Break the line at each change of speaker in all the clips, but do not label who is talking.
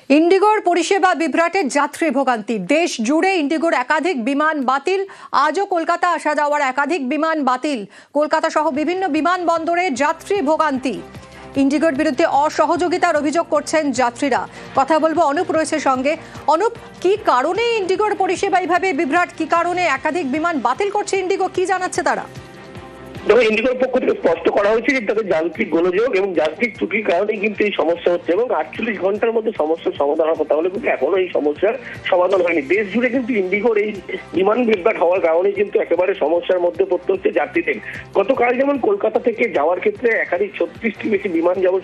ইন্ডিগোর পরিষেবা বিভ্রাটে যাত্রী ভোগান্তি। দেশ জুড়ে ইন্ডিগোর একাধিক বিমান বাতিল। আজও কলকাতা আসা যাওয়ার একাধিক বিমান বাতিল। কলকাতা সহ বিভিন্ন বিমানবন্দরে যাত্রী ভোগান্তি। ইন্ডিগোর বিরুদ্ধে অসহযোগিতার অভিযোগ করছেন যাত্রীরা। কথা বলবো, অনুপ রয়েছে সঙ্গে। অনুপ, কি কারণে ইন্ডিগোর পরিষেবা এইভাবে বিভ্রাট? কি কারণে একাধিক বিমান বাতিল করছে ইন্ডিগো? কি জানাচ্ছে তারা?
দেখো, ইন্ডিগোর পক্ষ থেকে স্পষ্ট করা হয়েছে যে তাদের যান্ত্রিক গোলযোগ এবং যান্ত্রিক ত্রুটির কারণেই কিন্তু এই সমস্যা হচ্ছে এবং 48 ঘন্টার মধ্যে সমস্যার সমাধান হওয়ার কথা হলে কিন্তু এখনো এই সমস্যার সমাধান হয়নি। দেশ জুড়ে কিন্তু ইন্ডিগোর এই বিমান বিভ্রাট হওয়ার কারণে কিন্তু একেবারে সমস্যার মধ্যে পড়তে হচ্ছে যাত্রীদের। গতকাল যেমন কলকাতা থেকে যাওয়ার ক্ষেত্রে একাধিক 36টি বেশি বিমান যেমন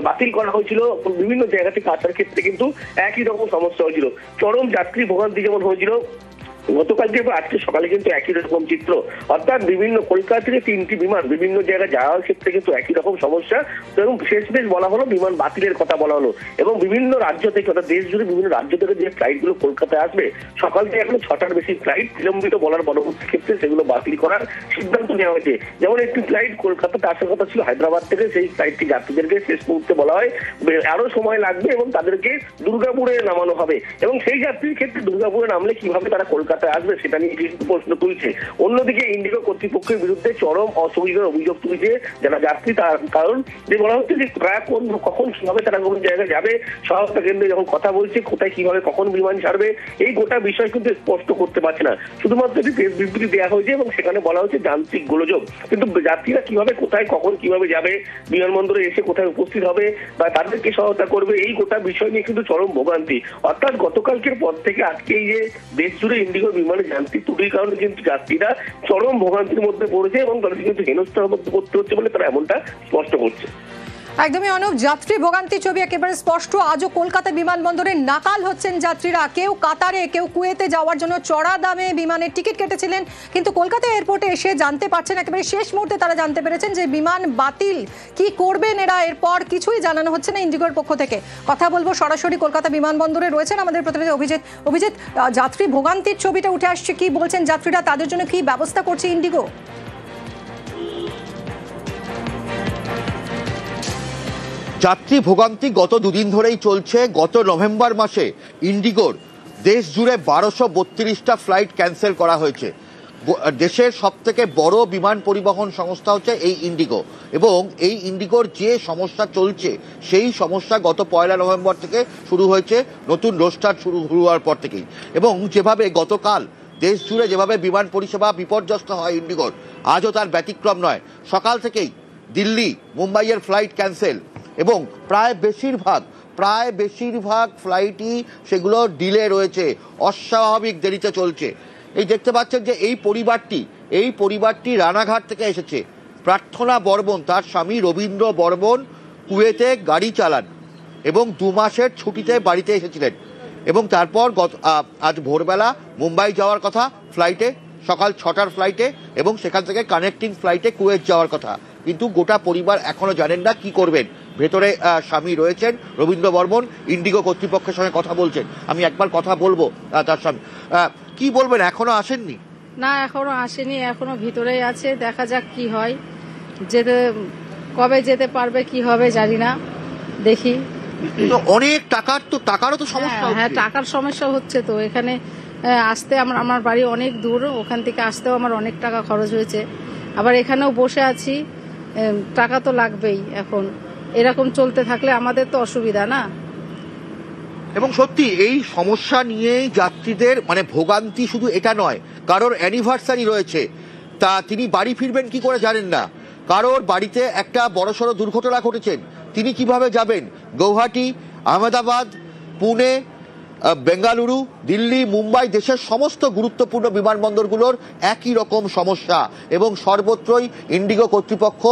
বাতিল করা হয়েছিল, বিভিন্ন জায়গা থেকে আসার ক্ষেত্রে কিন্তু একই রকম সমস্যা হয়েছিল। চরম যাত্রী ভোগান্তি যেমন হয়েছিল গতকাল থেকে আজকে সকালে কিন্তু একই রকম চিত্র, অর্থাৎ বিভিন্ন কলকাতা থেকে 3টি বিমান বিভিন্ন জায়গায় যাওয়ার ক্ষেত্রে কিন্তু একই রকম সমস্যা এবং শেষ বলা হলো বিমান বাতিলের কথা বলা হলো। এবং বিভিন্ন রাজ্য থেকে, অর্থাৎ দেশ জুড়ে বিভিন্ন রাজ্য থেকে যে ফ্লাইটগুলো কলকাতায় আসবে, সকাল থেকে এখন 6টার বেশি ফ্লাইট বিলম্বিত বলার পরবর্তী ক্ষেত্রে সেগুলো বাতিল করার সিদ্ধান্ত নেওয়া হয়েছে। যেমন একটি ফ্লাইট কলকাতাতে আসার কথা ছিল হায়দ্রাবাদ থেকে, সেই ফ্লাইটটি যাত্রীদেরকে শেষ মুহূর্তে বলা হয় আরো সময় লাগবে এবং তাদেরকে দুর্গাপুরে নামানো হবে। এবং সেই যাত্রীর ক্ষেত্রে দুর্গাপুরে নামলে কিভাবে তারা কলকাতায় আসবে সেটা নিয়ে কিন্তু প্রশ্ন তুলছে। অন্যদিকে ইন্ডিগো কর্তৃপক্ষের বিরুদ্ধে চরম অসুবিধার অভিযোগ তুলছে যারা যাত্রী, তার কারণ যে বলা হচ্ছে যে তারা কখন কিভাবে তারা কোন জায়গায় যাবে, সহায়তা কেন্দ্রে যখন কথা বলছে কোথায় কিভাবে কখন বিমান ছাড়বে, এই গোটা বিষয় কিন্তু স্পষ্ট করতে পারছে না। শুধুমাত্র একটি প্রেস বিবৃতি দেওয়া হয়েছে এবং সেখানে বলা হচ্ছে যান্ত্রিক গোলযোগ, কিন্তু যাত্রীরা কিভাবে কোথায় কখন কিভাবে যাবে, বিমানবন্দরে এসে কোথায় উপস্থিত হবে বা তাদেরকে সহায়তা করবে, এই গোটা বিষয় নিয়ে কিন্তু চরম ভোগান্তি। অর্থাৎ গতকালকের পর থেকে আজকে এই যে দেশ জুড়ে ইন্ডিগো বিমানে যান্ত্রিক ত্রুটির কারণে কিন্তু যাত্রীরা চরম ভোগান্তির মধ্যে পড়েছে এবং তাদের কিন্তু হেনস্থার মধ্যে পড়তে হচ্ছে বলে তারা এমনটা স্পষ্ট করছে।
একদমই অনুপ, যাত্রী ভোগান্তি ছবি একেবারে স্পষ্ট। আজও কলকাতা বিমানবন্দরে নাকাল হচ্ছেন যাত্রীরা। কেউ কাতারে, কেউ কুয়েতে যাওয়ার জন্য চড়া দামে বিমানের টিকিট কেটেছিলেন, কিন্তু কলকাতা এয়ারপোর্টে এসে জানতে পারছেন, একেবারে শেষ মুহূর্তে তারা জানতে পেরেছেন যে বিমান বাতিল। কি করবেন এরা এরপর? কিছুই জানানো হচ্ছে না ইন্ডিগোর পক্ষ থেকে। কথা বলবো, সরাসরি কলকাতা বিমানবন্দরে রয়েছেন আমাদের প্রতিনিধি অভিজিৎ। অভিজিৎ, যাত্রী ভোগান্তির ছবিটা উঠে আসছে, কি বলছেন যাত্রীরা? তাদের জন্য কি ব্যবস্থা করছে ইন্ডিগো?
যাত্রী ভোগান্তি গত দুদিন ধরেই চলছে। গত নভেম্বর মাসে ইন্ডিগোর দেশ জুড়ে 1232টা ফ্লাইট ক্যান্সেল করা হয়েছে। দেশের সব থেকে বড় বিমান পরিবহন সংস্থা হচ্ছে এই ইন্ডিগো, এবং এই ইন্ডিগোর যে সমস্যা চলছে সেই সমস্যা গত 1 নভেম্বর থেকে শুরু হয়েছে, নতুন রোস্টার শুরু হওয়ার পর থেকেই। এবং যেভাবে গতকাল দেশ জুড়ে যেভাবে বিমান পরিষেবা বিপর্যস্ত হয় ইন্ডিগোর, আজও তার ব্যতিক্রম নয়। সকাল থেকেই দিল্লি মুম্বাইয়ের ফ্লাইট ক্যান্সেল এবং প্রায় বেশিরভাগ ফ্লাইটই সেগুলো ডিলে রয়েছে, অস্বাভাবিক দেরিতে চলছে। এই দেখতে পাচ্ছেন যে এই পরিবারটি রানাঘাট থেকে এসেছে। প্রার্থনা বর্মন, তার স্বামী রবীন্দ্র বর্মন কুয়েতে গাড়ি চালান এবং 2 মাসের ছুটিতে বাড়িতে এসেছিলেন এবং তারপর আজ ভোরবেলা মুম্বাই যাওয়ার কথা ফ্লাইটে, সকাল 6টার ফ্লাইটে, এবং সেখান থেকে কানেক্টিং ফ্লাইটে কুয়েত যাওয়ার কথা। কিন্তু গোটা পরিবার এখনো জানেন না কি করবেন। ভেতরে স্বামী রয়েছেন রবীন্দ্র বর্মন, ইন্ডিগো কর্তৃপক্ষের সঙ্গে কথা বলছেন। আমি একবার কথা বলবো তার স্বামী। কি বলবেন? এখনো আসেননি?
না, এখনো আসেনি, এখনো ভিতরেই আছে। দেখা যাক কি হয়, কবে যেতে পারবে কি হবে জানি না, দেখি।
তো অনেক টাকারও তো সমস্যা।
হ্যাঁ, টাকার সমস্যা হচ্ছে। তো এখানে আসতে আমার বাড়ি অনেক দূর, ওখান থেকে আসতেও আমার অনেক টাকা খরচ হয়েছে। আবার এখানেও বসে আছি, টাকা তো লাগবেই। এখন এরকম চলতে থাকলে আমাদের তো অসুবিধা না।
এবং সত্যি এই সমস্যা নিয়েই যাত্রীদের ভোগান্তি শুধু এটা নয়, কারোর অ্যানিভার্সারি রয়েছে, তা তিনি বাড়ি ফিরবেন কি করে জানেন না। কারোর বাড়িতে একটা বড়সড় দুর্ঘটনা ঘটেছেন, তিনি কিভাবে যাবেন। গৌহাটি, আহমেদাবাদ, পুনে, বেঙ্গালুরু, দিল্লি, মুম্বাই, দেশের সমস্ত গুরুত্বপূর্ণ বিমানবন্দরগুলোর একই রকম সমস্যা এবং সর্বত্রই ইন্ডিগো কর্তৃপক্ষ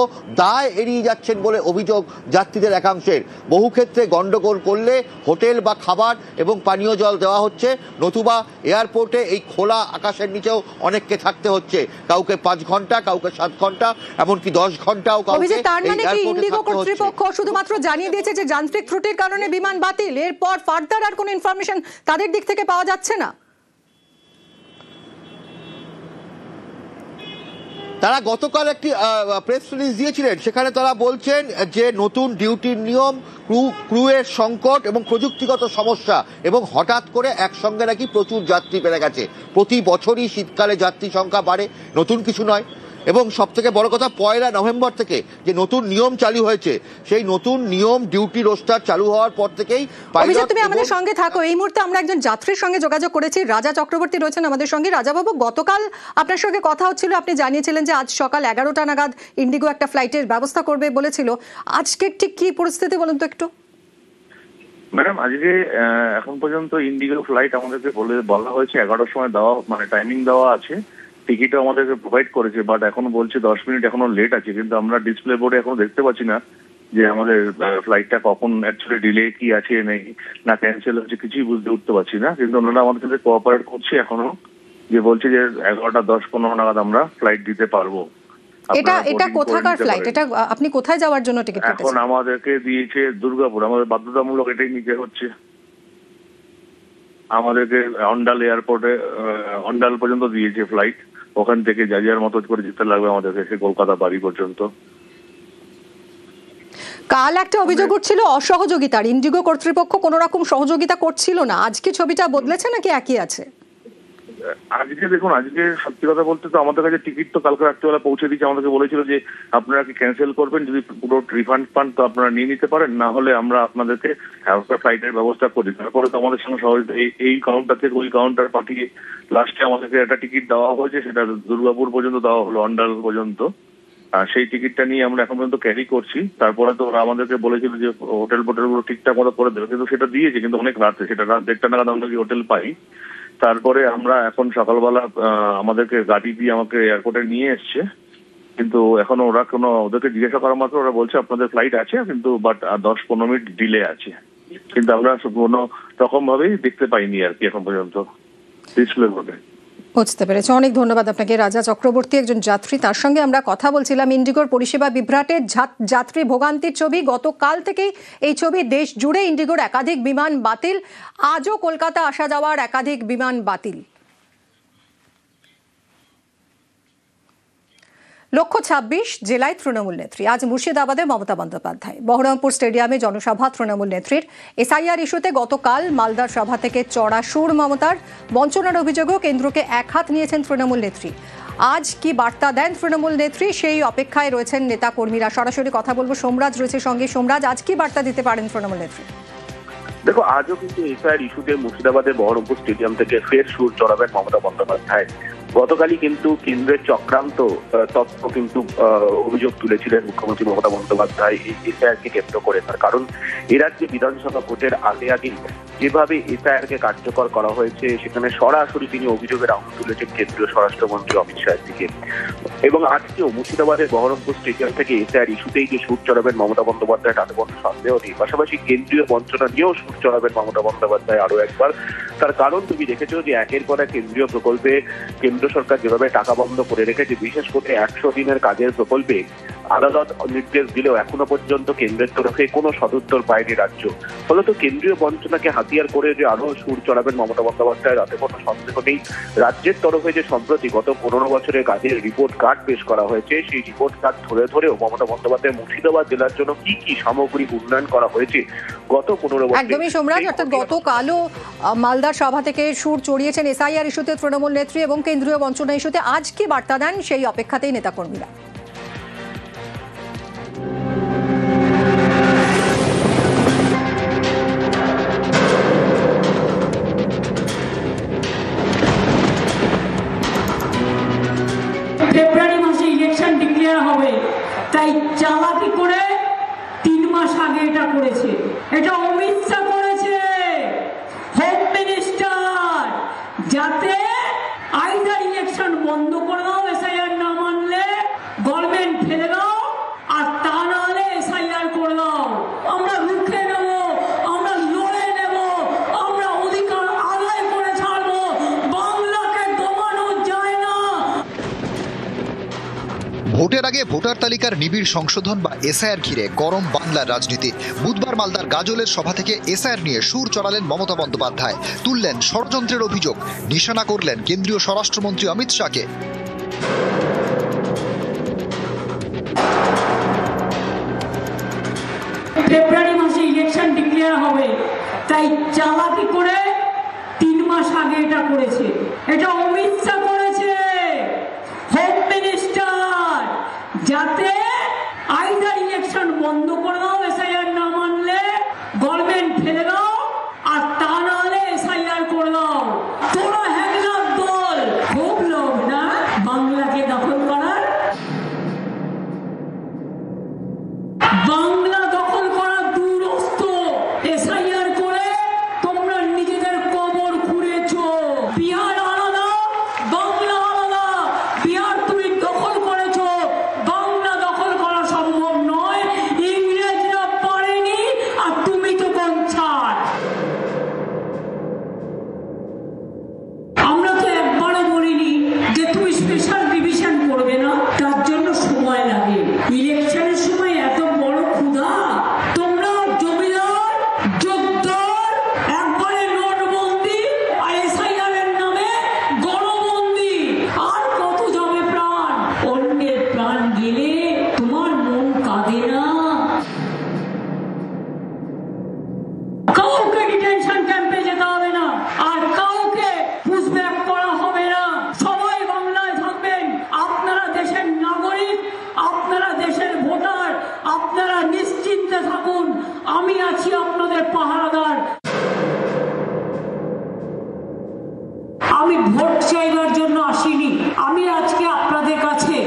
দায় এড়িয়ে যাচ্ছেন বলে অভিযোগ যাত্রীদের একাংশের। বহু ক্ষেত্রে গন্ডগোল করলে হোটেল বা খাবার এবং পানীয় জল দেওয়া হচ্ছে, নতুবা এয়ারপোর্টে এই খোলা আকাশের নিচেও অনেককে থাকতে হচ্ছে। কাউকে 5 ঘন্টা, কাউকে 7 ঘন্টা, এমনকি 10 ঘন্টাও কাউকে।
তার মানে কি ইন্ডিগো কর্তৃপক্ষ শুধুমাত্র জানিয়ে দিয়েছে যে যান্ত্রিক ত্রুটির কারণে বিমান বাতিল, এরপর ফার্দার আর কোনো ইনফরমেশন তাদের দিক থেকে পাওয়া যাচ্ছে না?
তারা গতকাল একটি প্রেস রিলিজ দিয়েছিলেন, সেখানে তারা বলছেন যে নতুন ডিউটির নিয়ম, ক্রুয়ের সংকট এবং প্রযুক্তিগত সমস্যা, এবং হঠাৎ করে একসঙ্গে নাকি প্রচুর যাত্রী বেড়ে গেছে। প্রতি বছরই শীতকালে যাত্রী সংখ্যা বাড়ে, নতুন কিছু নয়। এবং সব থেকে বড় কথা, 1 নভেম্বর থেকে যে নতুন নিয়ম চালু হয়েছে, সেই নতুন নিয়ম ডিউটি রোস্টার চালু হওয়ার পর থেকেই
অভিজিৎ, তুমি আমাদের সঙ্গে থাকো। এই মুহূর্তে আমরা একজন যাত্রীর সঙ্গে যোগাযোগ করেছি, রাজা চক্রবর্তী রয়েছেন আমাদের সঙ্গে। রাজাবাবু, গতকাল আপনার সঙ্গে কথা হচ্ছিল, আপনি জানিয়েছিলেন যে আজ সকাল 11টা নাগাদ ইন্ডিগো একটা ফ্লাইটের ব্যবস্থা করবে বলেছিল। আজকে ঠিক কি পরিস্থিতি বলুন তো একটু।
ম্যাডাম, আজকে এখন পর্যন্ত ইন্ডিগো ফ্লাইট আমাদেরকে বলা হয়েছে 11টার সময় দেওয়া, মানে টাইমিং দেওয়া আছে। টিকিটও আমাদেরকে প্রোভাইড করেছে, বাট এখনো বলছে 10 মিনিট এখনো লেট আছে। কিন্তু আমরা ডিসপ্লে বোর্ডে এখনো দেখতে পাচ্ছি না যে আমাদের ফ্লাইটটা কখন অ্যাকচুয়ালি ডিলে কি আছে নেই না ক্যান্সেল হচ্ছে, কিছুই উঠতে পারছি না। কিন্তু ওনারা আমাদের সাথে কোঅপারেট করছে এখনো, যে বলছে যে 11টা 10-15 নাগাদ আমরা ফ্লাইট দিতে পারবো।
এটা কোথাকার ফ্লাইট? এটা আপনি কোথায় যাওয়ার জন্য টিকিট কেটেছেন?
এখন আমাদেরকে দিয়েছে দুর্গাপুর, আমাদের বাধ্যতামূলক এটাই নিতে হচ্ছে। আমাদেরকে অন্ডাল এয়ারপোর্টে অন্ডাল পর্যন্ত দিয়েছে ফ্লাইট, ওখান থেকে যার মতো করে যেতে লাগবে আমাদেরকে কলকাতা বাড়ি পর্যন্ত।
কাল একটা অভিযোগ উঠছিল অসহযোগিতার, ইন্ডিগো কর্তৃপক্ষ কোনো রকম সহযোগিতা করছিল না। আজকে ছবিটা বদলেছে নাকি একই আছে?
আজকে দেখুন, আজকে সত্যি কথা বলতে তো আমাদের কাছে টিকিট তো কালকে রাত্রিবেলা পৌঁছে দিয়েছে। আমাদেরকে বলেছিল যে আপনারা কি ক্যান্সেল করবেন, যদি পুরো রিফান্ড পান তো আপনারা নিয়ে নিতে পারেন, না হলে আমরা আপনাদেরকে ফ্লাইটের ব্যবস্থা করি। তারপরে তো আমাদের সঙ্গে সহযোগিতা এই কাউন্টার থেকে ওই কাউন্টার পাঠিয়ে লাস্টে আমাদেরকে একটা টিকিট দেওয়া হয়েছে, সেটা দুর্গাপুর পর্যন্ত দেওয়া হলো, অন্ডাল পর্যন্ত। সেই টিকিটটা নিয়ে আমরা এখন পর্যন্ত ক্যারি করছি। তারপরে তো ওরা আমাদেরকে বলেছিল যে হোটেল গুলো ঠিকঠাক মতো করে দেবে, কিন্তু সেটা দিয়েছে, কিন্তু অনেক রাতে, সেটা রাত 1টা নাগাদ আমরা কি হোটেল পাই। তারপরে আমরা এখন সকালবেলা আমাদেরকে গাড়ি দিয়ে আমাকে এয়ারপোর্টে নিয়ে এসছে, কিন্তু এখনো ওরা ওদেরকে জিজ্ঞাসা করা মাত্র ওরা বলছে আপনাদের ফ্লাইট আছে, কিন্তু বাট 10-15 মিনিট ডিলে আছে। কিন্তু আমরা কোনো রকম ভাবেই দেখতে পাইনি আর কি এখন পর্যন্ত ডিসপ্লে বোর্ডে।
বুঝতে পেরেছি, অনেক ধন্যবাদ আপনাকে। রাজা চক্রবর্তী একজন যাত্রী, তার সঙ্গে আমরা কথা বলছিলাম। ইন্ডিগোর পরিষেবা বিভ্রাটে যাত্রী ভোগান্তির ছবি, গতকাল থেকেই এই ছবি দেশ জুড়ে। ইন্ডিগোর একাধিক বিমান বাতিল, আজও কলকাতা আসা যাওয়ার একাধিক বিমান বাতিল। লক্ষ্য 26 জেলায় তৃণমূল নেত্রী। আজ মুর্শিদাবাদে মমতা বন্দ্যোপাধ্যায়, বহরমপুর স্টেডিয়ামে জনসভা তৃণমূল নেত্রীর। এসআইআর ইস্যুতে গতকাল মালদার সভা থেকে চড়া সুর মমতার, বঞ্চনার অভিযোগেও কেন্দ্রকে একহাত নিয়েছেন তৃণমূল নেত্রী। আজ কি বার্তা দেন তৃণমূল নেত্রী, সেই অপেক্ষায় রয়েছেন নেতা কর্মীরা। সরাসরি কথা বলবো, সোমরাজ রয়েছে সঙ্গে। সোমরাজ, আজ কি বার্তা দিতে পারেন তৃণমূল নেত্রী?
দেখো, আজও কিন্তু এসআইআর ইস্যুতে মুর্শিদাবাদের বহরমপুর স্টেডিয়াম থেকে ফের সুর চড়াবেন মমতা বন্দ্যোপাধ্যায়। গতকালই কিন্তু কেন্দ্রের চক্রান্ত তথ্য কিন্তু অভিযোগ তুলেছিলেন মুখ্যমন্ত্রী মমতা বন্দ্যোপাধ্যায় এই এসআইআরকে কেন্দ্র করে। তার কারণ এ রাজ্যে বিধানসভা ভোটের আগে যেভাবে এসআইআরকে কার্যকর করা হয়েছে, সেখানে সরাসরি তিনি অভিযোগের আঙুল তুলেছেন কেন্দ্রীয় স্বরাষ্ট্রমন্ত্রী অমিত শাহের দিকে। এবং আজকেও মুর্শিদাবাদের বহরমপুর স্টেডিয়াম থেকে এসআইআর ইস্যুতেই যে সুর চড়াবেন মমতা বন্দ্যোপাধ্যায় তাতে কোনো সন্দেহ নেই। পাশাপাশি কেন্দ্রীয় বঞ্চনা নিয়েও সুর চড়াবেন মমতা বন্দ্যোপাধ্যায় আরো একবার। তার কারণ তুমি দেখেছো যে একের পর এক কেন্দ্রীয় প্রকল্পে কেন্দ্র সরকার যেভাবে টাকা বন্ধ করে রেখেছে, বিশেষ করে 100 দিনের কাজের প্রকল্পে আদালত নির্দেশ দিলেও এখনো পর্যন্ত কেন্দ্রের তরফে কোনো সদুত্তর পায়নি রাজ্য। ফলত কেন্দ্রীয় বঞ্চনাকে হাতিয়ার করে যে আরো সুর চড়াবেন মমতা বন্দ্যোপাধ্যায় তাতে কোনো সন্দেহ নেই। রাজ্যের তরফে যে সম্প্রতি গত 15 বছরের কাজের রিপোর্ট কার্ড পেশ করা হয়েছে, সেই রিপোর্ট কার্ড ধরেও মমতা বন্দ্যোপাধ্যায় মুর্শিদাবাদ জেলার জন্য কি কি সামগ্রিক উন্নয়ন করা হয়েছে গত 15 বছর।
একদমই সোমরাজ, অর্থাৎ গতকালও মালদার সভা থেকে সুর চড়িয়েছেন এসআইআর ইস্যুতে তৃণমূল নেত্রী এবং কেন্দ্রীয় বঞ্চনা ইস্যুতে। আজ কি বার্তা দেন, সেই অপেক্ষাতেই নেতাকর্মীরা।
ফেব্রুয়ারি মাসে ইলেকশন ডিক্লেয়ার হবে, তাই চালাকি করে 3 মাস আগে এটা করেছে। এটা অমিত শাহ করেছে, হোম মিনিস্টার, যাতে আইদার ইলেকশন বন্ধ করে দাও এসআইআর না মানলে, গভর্নমেন্ট ফেলে দাও, আর তা না হলে এসআইআর করে দাও। আমরা রুখে নেব, আমরা লড়ে নেব, আমরা অধিকার আদায় করে ছাড়বো। বাংলাকে দমানো যায় না।
ভোটের আগে ভোটার তালিকার নিবিড় সংশোধন বা এসআইআর ঘিরে গরম বাংলার রাজনীতি। বুধবার মালদার গাজলের সভা থেকে এসআইআর নিয়ে সুর চড়ালেন মমতা বন্দ্যোপাধ্যায়, তুললেন ষড়যন্ত্রের অভিযোগ, নিশানা করলেন কেন্দ্রীয় স্বরাষ্ট্রমন্ত্রী অমিত শাহকে।
ফেব্রুয়ারি মাসে ইলেকশন ডিক্লেয়ার হবে, তাই চালাকি করে 3 মাস আগে এটা করেছে। এটা অমিত শাহ করেছে, হোম মিনিস্টার, যাতে আইদার ইলেকশন বন্ধ করে দাও, এসআইআর না মানলে গভর্নমেন্ট ফেলে দাও, আর তা না হলে এসআইআর করে দাও। তোরা হ্যাংলার দল, খুব লোভ না বাংলাকে দখল করার। বাংলা দখল করার দূরস্থ, এসআইআর করে তোমরা নিজেদের কবর খুঁড়েছো। বিহার আলাদা, বাংলা আলাদা। বিহার তুমি দখল করেছো, বাংলা দখল করা সম্ভব নয়। ইংরেজরা পারেনি, আর তুমি তো কনসার। আমরা তো একবারও বলিনি যে তুমি স্পেশাল ডিভিশন করবে না, তার জন্য সময় লাগে। ইলেকশনের সময় এত বড় ক্ষুধা, তোমরা জমিদার যোদ্ধার একবারে নোটবন্দি আর এসআইআর এর নামে গণবন্দি, আর কত যাবে প্রাণ? অন্যের প্রাণ গেলে তোমার মন কাঁদে না? কাউকে ডিটেনশন ক্যাম্পে যেতে হবে না, আর কাউকে পুশব্যাক করা হবে না। সবাই বাংলায় থাকবেন। আপনারা দেশের নাগরিক, আপনারা দেশের ভোটার, আপনারা নিশ্চিন্তে থাকুন। আমি আছি আপনাদের পাহারাদার। আমি ভোট চাইবার জন্য আসিনি। আমি আজকে আপনাদের কাছে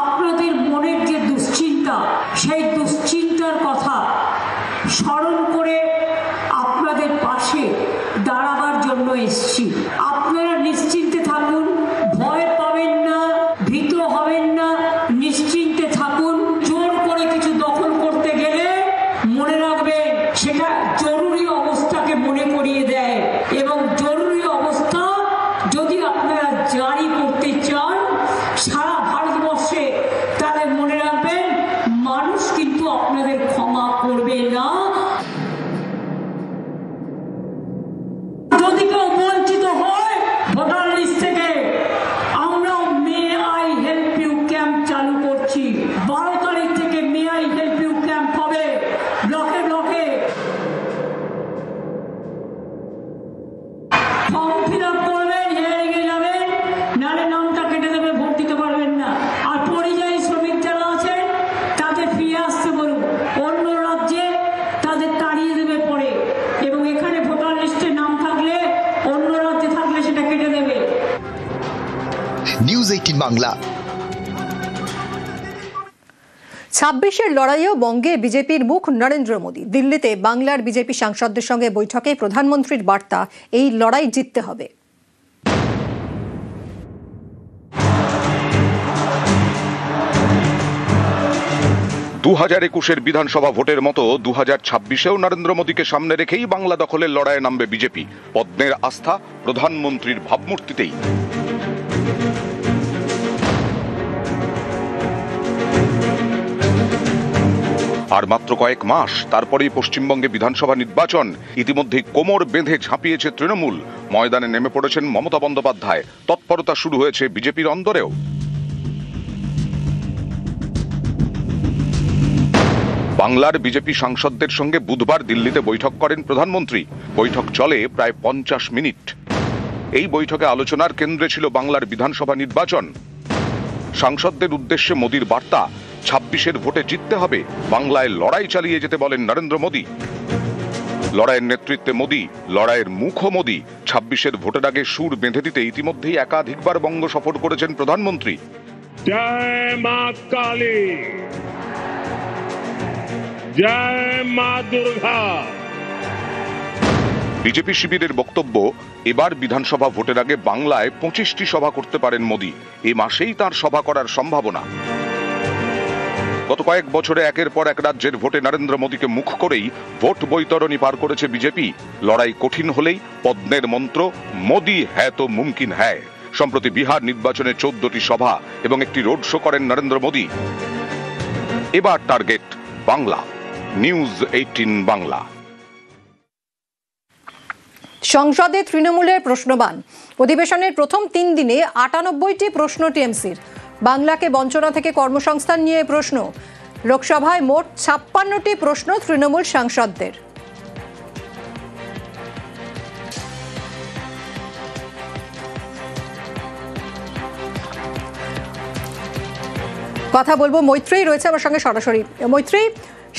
আপনাদের মনের যে দুশ্চিন্তা, সেই দুশ্চিন্তার কথা স্মরণ করে আপনাদের পাশে দাঁড়াবার জন্য এসেছি। আপনারা নিশ্চিন্তে থাকুন, ভয় পাবেন না, ভীত হবেন না, নিশ্চিন্তে থাকুন। জোর করে কিছু দখল করতে গেলে মনে রাখবেন সেটা জরুরি অবস্থাকে মনে করিয়ে দেয়, এবং জরুরি অবস্থা যদি আপনারা জারি করতে চান সারা ভারতবর্ষে, তাহলে মনে রাখবেন মানুষ কিন্তু আপনাদের ক্ষমা করবে না। যদি কেউ বঞ্চিত হয় ভোটার লিস্ট থেকে, আমরাও may I help you camp চালু করছি। 12 তারিখ থেকে may I help you camp হবে ব্লকে ব্লকে। ফর্ম ফিল আপ করবেন, হিয়ারিংয়ে যাবেন, নাহলে নামটা কেটে দেবে, ভোট দিতে পারবেন না। আর পরিযায়ী শ্রমিক যারা আছেন তাদের ফিরে আসতে বলুন, অন্য রাজ্যে তাদের তাড়িয়ে দেবে পরে, এবং এখানে ভোটার লিস্টে নাম থাকলে অন্য রাজ্যে থাকলে সেটা কেটে দেবে।
নিউজ 18 বাংলা।
26-এর লড়াইয়েও বঙ্গে বিজেপির মুখ নরেন্দ্র মোদী। দিল্লিতে বাংলার বিজেপি সাংসদদের সঙ্গে বৈঠকে প্রধানমন্ত্রীর বার্তা, এই লড়াই জিততে হবে।
2021-এর বিধানসভা ভোটের মতো 2026-এও নরেন্দ্র মোদীকে সামনে রেখেই বাংলা দখলের লড়াইয়ে নামবে বিজেপি। পদ্মের আস্থা প্রধানমন্ত্রীর ভাবমূর্তিতেই। আর মাত্র কয়েক মাস, তারপরেই পশ্চিমবঙ্গে বিধানসভা নির্বাচন। ইতিমধ্যেই কোমর বেঁধে ঝাঁপিয়েছে তৃণমূল, ময়দানে নেমে পড়েছেন মমতা বন্দ্যোপাধ্যায়। তৎপরতা শুরু হয়েছে বিজেপির অন্দরেও। বাংলার বিজেপি সাংসদদের সঙ্গে বুধবার দিল্লিতে বৈঠক করেন প্রধানমন্ত্রী। বৈঠক চলে প্রায় 50 মিনিট। এই বৈঠকে আলোচনার কেন্দ্রে ছিল বাংলার বিধানসভা নির্বাচন। সাংসদদের উদ্দেশ্যে মোদীর বার্তা, 26-এর ভোটে জিততে হবে, বাংলায় লড়াই চালিয়ে যেতে বলেন নরেন্দ্র মোদী। লড়াইয়ের নেতৃত্বে মোদী, লড়াইয়ের মুখও মোদী। 26-এর ভোটের আগে সুর বেঁধে দিতে ইতিমধ্যেই একাধিকবার বঙ্গ সফর করেছেন প্রধানমন্ত্রী।
জয় মা কালী, জয় মা দুর্গা।
বিজেপি শিবিরের বক্তব্য, এবার বিধানসভা ভোটের আগে বাংলায় 25টি সভা করতে পারেন মোদী। এ মাসেই তার সভা করার সম্ভাবনা। গত কয়েক বছরে একের পর এক রাজ্যের ভোটে নরেন্দ্র মোদীকে মুখ করেই ভোট বৈতরণী পার করেছে বিজেপি। লড়াই কঠিন হলেই পদ্মের মন্ত্র, মোদী হ্যায় তো মুমকিন হ্যায়। সম্প্রতি বিহার নির্বাচনে 14টি সভা এবং একটি রোড শো করেন নরেন্দ্র মোদী। এবার টার্গেট বাংলা। নিউজ 18 বাংলা।
সংসদে তৃণমূলের প্রশ্নবাণ। অধিবেশনের প্রথম 3 দিনে 98টি প্রশ্ন টিএমসির। বাংলাকে বঞ্চনা থেকে কর্মসংস্থান নিয়ে প্রশ্ন। লোকসভায় মোট 56টি প্রশ্ন তৃণমূল সাংসদদের। কথা বলবো, মৈত্রী রয়েছে আমার সঙ্গে সরাসরি। মৈত্রী,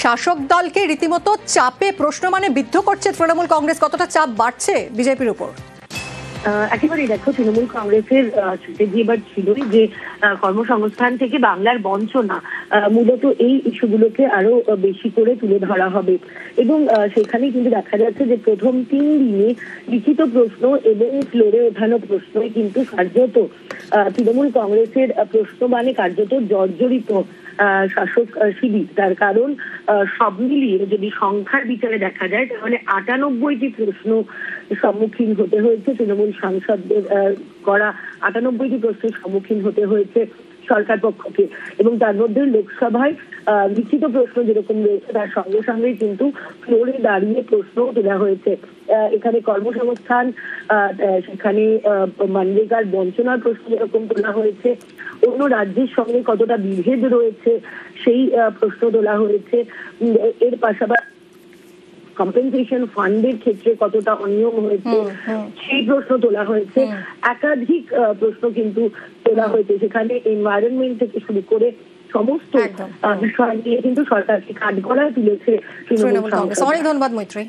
শাসক দলকে রীতিমতো চাপে প্রশ্ন মানে বিদ্ধ করছে তৃণমূল কংগ্রেস, কতটা চাপ বাড়ছে বিজেপির উপর?
একেবারেই দেখো, তৃণমূল কংগ্রেসের স্ট্র্যাটেজি এবার ছিলই যে কর্মসংস্থান থেকে বাংলার বঞ্চনা, মূলত এই ইস্যুগুলোকে আরো বেশি করে তুলে ধরা হবে। এবং সেখানেই কিন্তু দেখা যাচ্ছে যে প্রথম 3 দিনে লিখিত প্রশ্ন এবং ফ্লোরে ওঠানো প্রশ্নই কিন্তু কার্যত তৃণমূল কংগ্রেসের প্রশ্ন মানে কার্যত জর্জরিত শাসক শিবির। তার কারণ সব মিলিয়ে যদি সংখ্যার বিচারে দেখা যায় তাহলে 98টি প্রশ্ন সম্মুখীন হতে হয়েছে তৃণমূল সাংসদদের, করা 98টি প্রশ্নের সম্মুখীন হতে হয়েছে সরকার পক্ষকে। এবং তার মধ্যে লোকসভায় লিখিত প্রশ্ন যেরকম রয়েছে তার সঙ্গে সঙ্গে কিন্তু ফ্লোরে দাঁড়িয়ে প্রশ্ন তোলা হয়েছে। এখানে কর্মসংস্থান, সেখানে মানরেগার বঞ্চনার প্রশ্ন যেরকম তোলা হয়েছে, অন্য রাজ্যের সঙ্গে কতটা বিভেদ রয়েছে সেই প্রশ্ন তোলা হয়েছে। এর পাশাপাশি কম্পেনসেশন ফান্ডের ক্ষেত্রে কতটা অনিয়ম হয়েছে সেই প্রশ্ন তোলা হয়েছে। একাধিক প্রশ্ন কিন্তু তোলা হয়েছে, সেখানে এনভায়রনমেন্ট থেকে শুরু করে সমস্ত বিষয় নিয়ে কিন্তু সরকারকে কাঠগড়ায় তুলেছে তৃণমূল কংগ্রেস।
অনেক ধন্যবাদ মৈত্রী।